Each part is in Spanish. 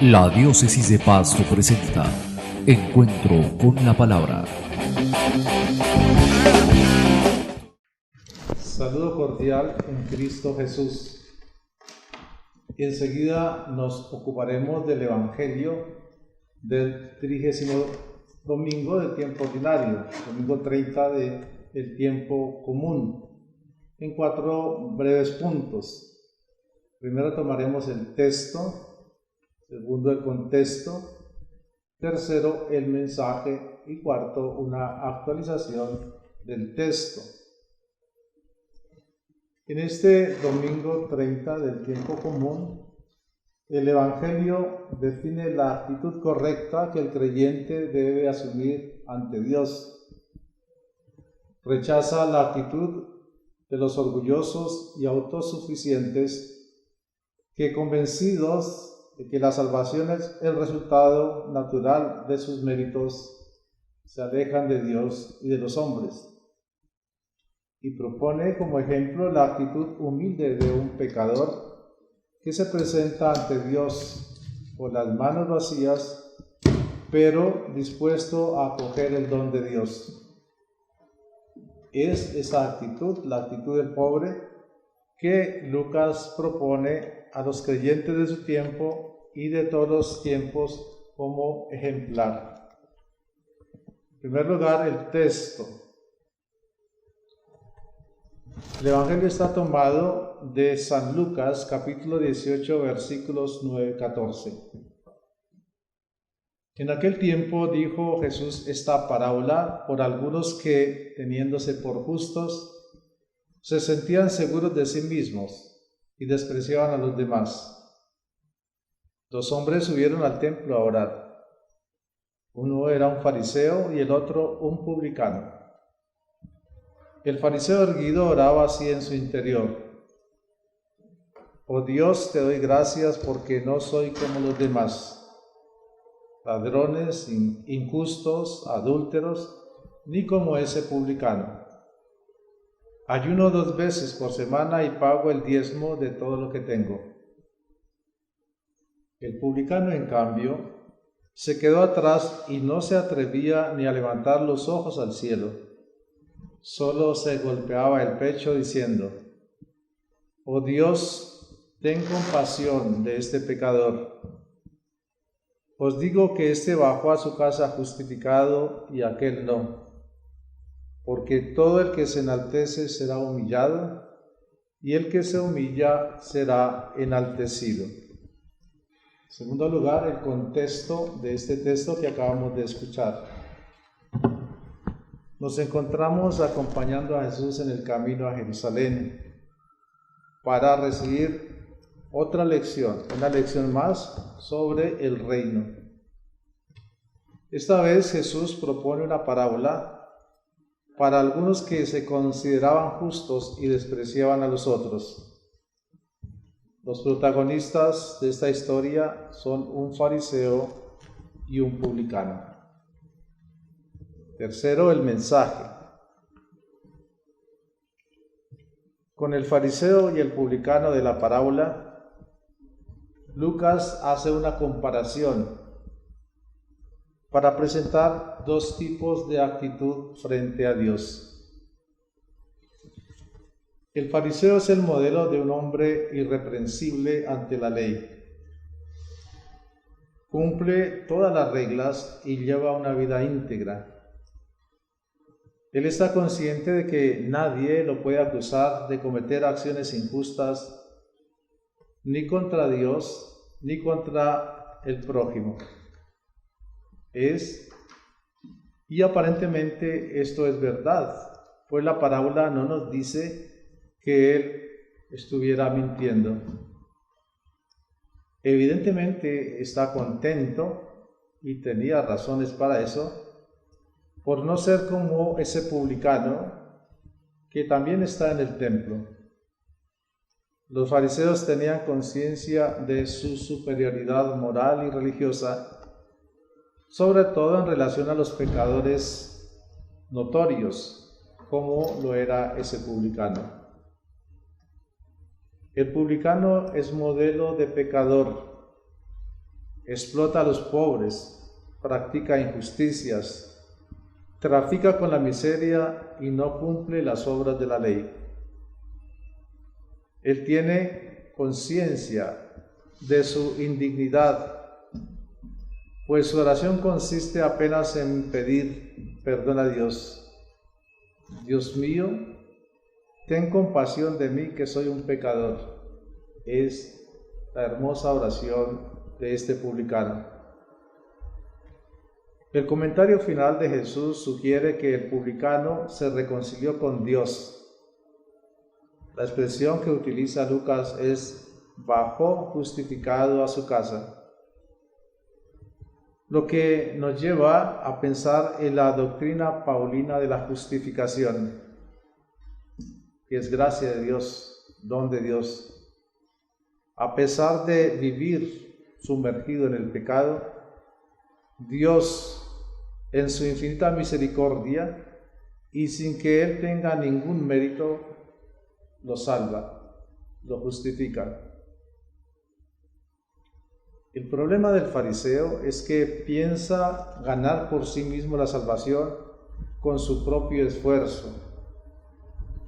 La Diócesis de Pasto presenta Encuentro con la Palabra. Saludo cordial en Cristo Jesús. Y enseguida nos ocuparemos del Evangelio del 30º domingo del tiempo ordinario, domingo 30 del tiempo común, en 4 breves puntos. Primero tomaremos el texto, segundo el contexto, tercero el mensaje y cuarto una actualización del texto. En este domingo 30 del tiempo común, el Evangelio define la actitud correcta que el creyente debe asumir ante Dios. Rechaza la actitud de los orgullosos y autosuficientes que, convencidos de que la salvación es el resultado natural de sus méritos, se alejan de Dios y de los hombres. Y propone como ejemplo la actitud humilde de un pecador que se presenta ante Dios con las manos vacías, pero dispuesto a acoger el don de Dios. Es esa actitud, la actitud del pobre, que Lucas propone a los creyentes de su tiempo y de todos los tiempos como ejemplar. En primer lugar, el texto. El Evangelio está tomado de San Lucas, capítulo 18, versículos 9-14. En aquel tiempo dijo Jesús esta parábola por algunos que, teniéndose por justos, se sentían seguros de sí mismos y despreciaban a los demás. 2 hombres subieron al templo a orar. Uno era un fariseo y el otro un publicano. El fariseo erguido oraba así en su interior: Oh Dios, te doy gracias porque no soy como los demás, ladrones, injustos, adúlteros, ni como ese publicano. Ayuno 2 veces por semana y pago el diezmo de todo lo que tengo. El publicano, en cambio, se quedó atrás y no se atrevía ni a levantar los ojos al cielo. Solo se golpeaba el pecho diciendo: Oh Dios, ten compasión de este pecador. Os digo que éste bajó a su casa justificado y aquel no. Porque todo el que se enaltece será humillado, y el que se humilla será enaltecido. En segundo lugar, el contexto de este texto que acabamos de escuchar. Nos encontramos acompañando a Jesús en el camino a Jerusalén para recibir otra lección, una lección más sobre el reino. Esta vez Jesús propone una parábola para algunos que se consideraban justos y despreciaban a los otros. Los protagonistas de esta historia son un fariseo y un publicano. Tercero, el mensaje. Con el fariseo y el publicano de la parábola, Lucas hace una comparación para presentar 2 tipos de actitud frente a Dios. El fariseo es el modelo de un hombre irreprensible ante la ley. Cumple todas las reglas y lleva una vida íntegra. Él está consciente de que nadie lo puede acusar de cometer acciones injustas, ni contra Dios, ni contra el prójimo. Y aparentemente esto es verdad, pues la parábola no nos dice que él estuviera mintiendo. Evidentemente está contento, y tenía razones para eso, por no ser como ese publicano que también está en el templo. Los fariseos tenían conciencia de su superioridad moral y religiosa, sobre todo en relación a los pecadores notorios, como lo era ese publicano. El publicano es modelo de pecador, explota a los pobres, practica injusticias, trafica con la miseria y no cumple las obras de la ley. Él tiene conciencia de su indignidad, pues su oración consiste apenas en pedir perdón a Dios. Dios mío, ten compasión de mí que soy un pecador. Es la hermosa oración de este publicano. El comentario final de Jesús sugiere que el publicano se reconcilió con Dios. La expresión que utiliza Lucas es bajó justificado a su casa, lo que nos lleva a pensar en la doctrina paulina de la justificación, que es gracia de Dios, don de Dios. A pesar de vivir sumergido en el pecado, Dios, en su infinita misericordia y sin que Él tenga ningún mérito, lo salva, lo justifica. El problema del fariseo es que piensa ganar por sí mismo la salvación con su propio esfuerzo.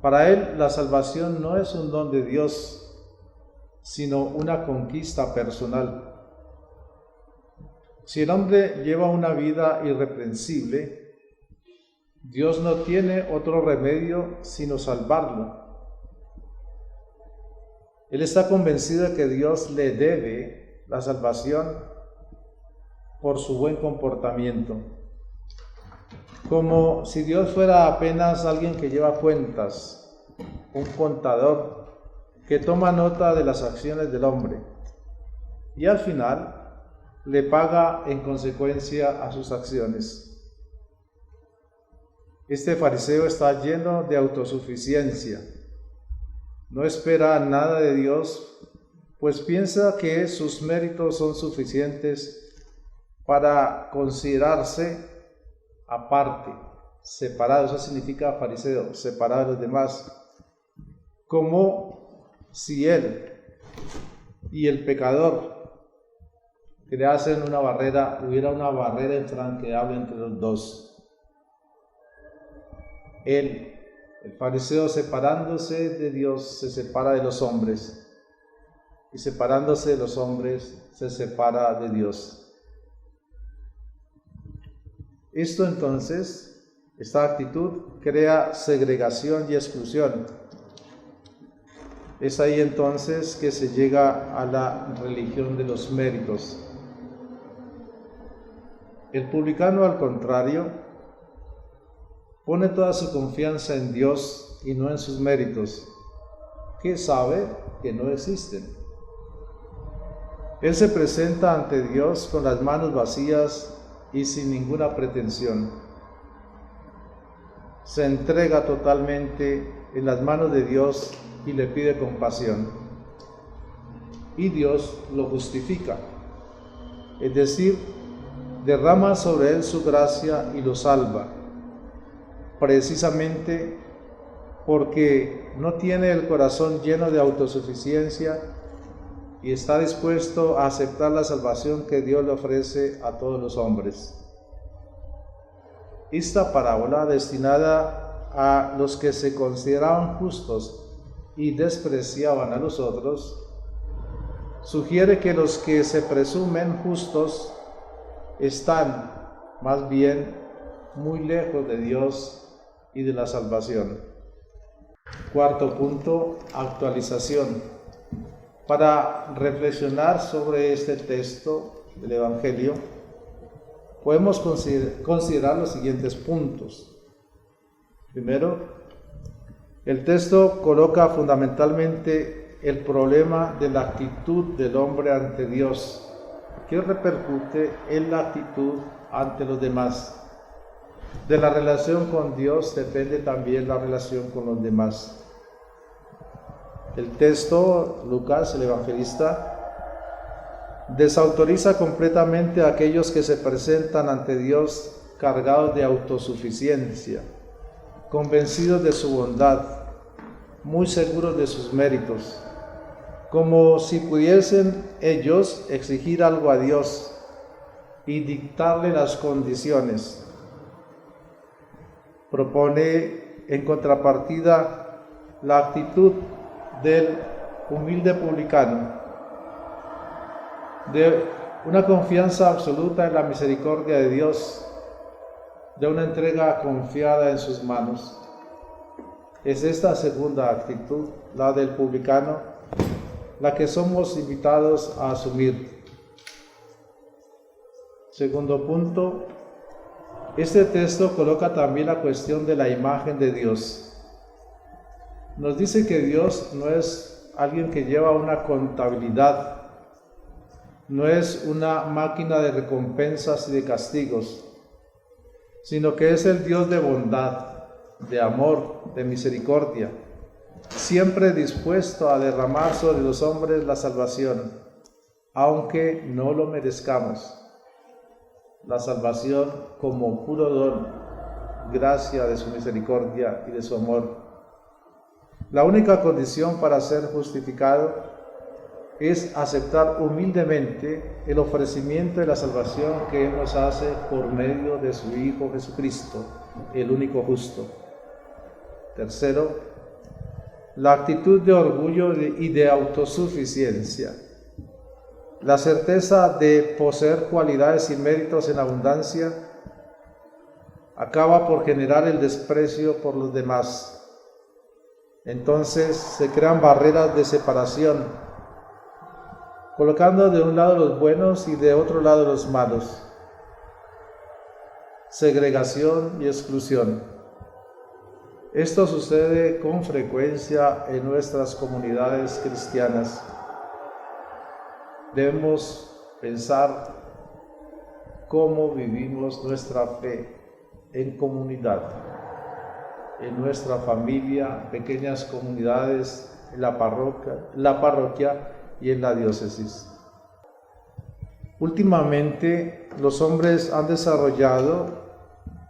Para él, la salvación no es un don de Dios, sino una conquista personal. Si el hombre lleva una vida irreprensible, Dios no tiene otro remedio sino salvarlo. Él está convencido de que Dios le debe la salvación por su buen comportamiento, como si Dios fuera apenas alguien que lleva cuentas, un contador que toma nota de las acciones del hombre y al final le paga en consecuencia a sus acciones. Este fariseo está lleno de autosuficiencia, no espera nada de Dios, pues piensa que sus méritos son suficientes para considerarse aparte, separado. Eso significa fariseo, separado de los demás, como si él y el pecador creasen una barrera, hubiera una barrera infranqueable entre los dos. Él, el fariseo, separándose de Dios, se separa de los hombres. Y separándose de los hombres, se separa de Dios. Esto entonces, esta actitud crea segregación y exclusión. Es ahí entonces que se llega a la religión de los méritos. El publicano, al contrario, pone toda su confianza en Dios y no en sus méritos, que sabe que no existen. Él se presenta ante Dios con las manos vacías y sin ninguna pretensión. Se entrega totalmente en las manos de Dios y le pide compasión. Y Dios lo justifica, es decir, derrama sobre él su gracia y lo salva, precisamente porque no tiene el corazón lleno de autosuficiencia y está dispuesto a aceptar la salvación que Dios le ofrece a todos los hombres. Esta parábola, destinada a los que se consideraban justos y despreciaban a los otros, sugiere que los que se presumen justos están más bien muy lejos de Dios y de la salvación. Cuarto punto, actualización. Para reflexionar sobre este texto del Evangelio, podemos considerar los siguientes puntos. Primero, el texto coloca fundamentalmente el problema de la actitud del hombre ante Dios, que repercute en la actitud ante los demás. De la relación con Dios depende también la relación con los demás. El texto, Lucas, el evangelista, desautoriza completamente a aquellos que se presentan ante Dios cargados de autosuficiencia, convencidos de su bondad, muy seguros de sus méritos, como si pudiesen ellos exigir algo a Dios y dictarle las condiciones. Propone en contrapartida la actitud del humilde publicano, de una confianza absoluta en la misericordia de Dios, de una entrega confiada en sus manos. Es esta segunda actitud, la del publicano, la que somos invitados a asumir. Segundo punto, este texto coloca también la cuestión de la imagen de Dios. Nos dice que Dios no es alguien que lleva una contabilidad, no es una máquina de recompensas y de castigos, sino que es el Dios de bondad, de amor, de misericordia, siempre dispuesto a derramar sobre los hombres la salvación, aunque no lo merezcamos. La salvación como puro don, gracia de su misericordia y de su amor. La única condición para ser justificado es aceptar humildemente el ofrecimiento de la salvación que Él nos hace por medio de su Hijo Jesucristo, el único justo. Tercero, la actitud de orgullo y de autosuficiencia. La certeza de poseer cualidades y méritos en abundancia acaba por generar el desprecio por los demás. Entonces se crean barreras de separación, colocando de un lado los buenos y de otro lado los malos. Segregación y exclusión. Esto sucede con frecuencia en nuestras comunidades cristianas. Debemos pensar cómo vivimos nuestra fe en comunidad, en nuestra familia, pequeñas comunidades, en la parroquia y en la diócesis. Últimamente, los hombres han desarrollado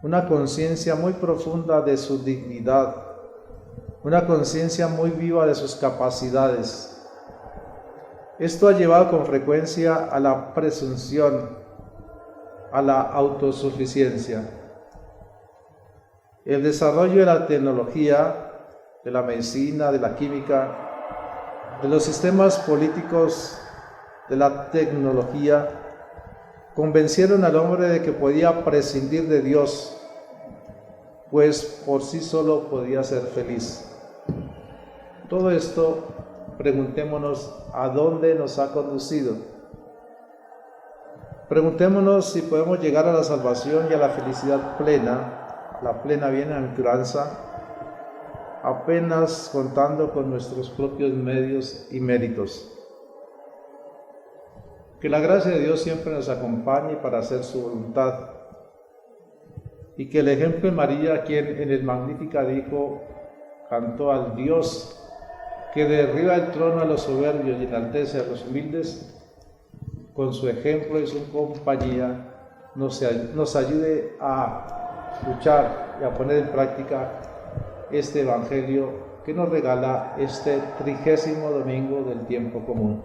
una conciencia muy profunda de su dignidad, una conciencia muy viva de sus capacidades. Esto ha llevado con frecuencia a la presunción, a la autosuficiencia. El desarrollo de la tecnología, de la medicina, de la química, de los sistemas políticos, de la tecnología, convencieron al hombre de que podía prescindir de Dios, pues por sí solo podía ser feliz. Todo esto, preguntémonos a dónde nos ha conducido. Preguntémonos si podemos llegar a la salvación y a la felicidad plena, la plena bienaventuranza, apenas contando con nuestros propios medios y méritos. Que la gracia de Dios siempre nos acompañe para hacer su voluntad, y que el ejemplo de María, quien en el Magníficat dijo, cantó al Dios que derriba el trono a los soberbios y enaltece a los humildes, con su ejemplo y su compañía nos ayude a luchar y a poner en práctica este Evangelio que nos regala este 30º domingo del tiempo común.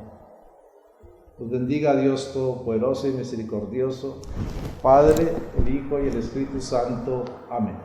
Los bendiga Dios Todopoderoso y Misericordioso, Padre, el Hijo y el Espíritu Santo. Amén.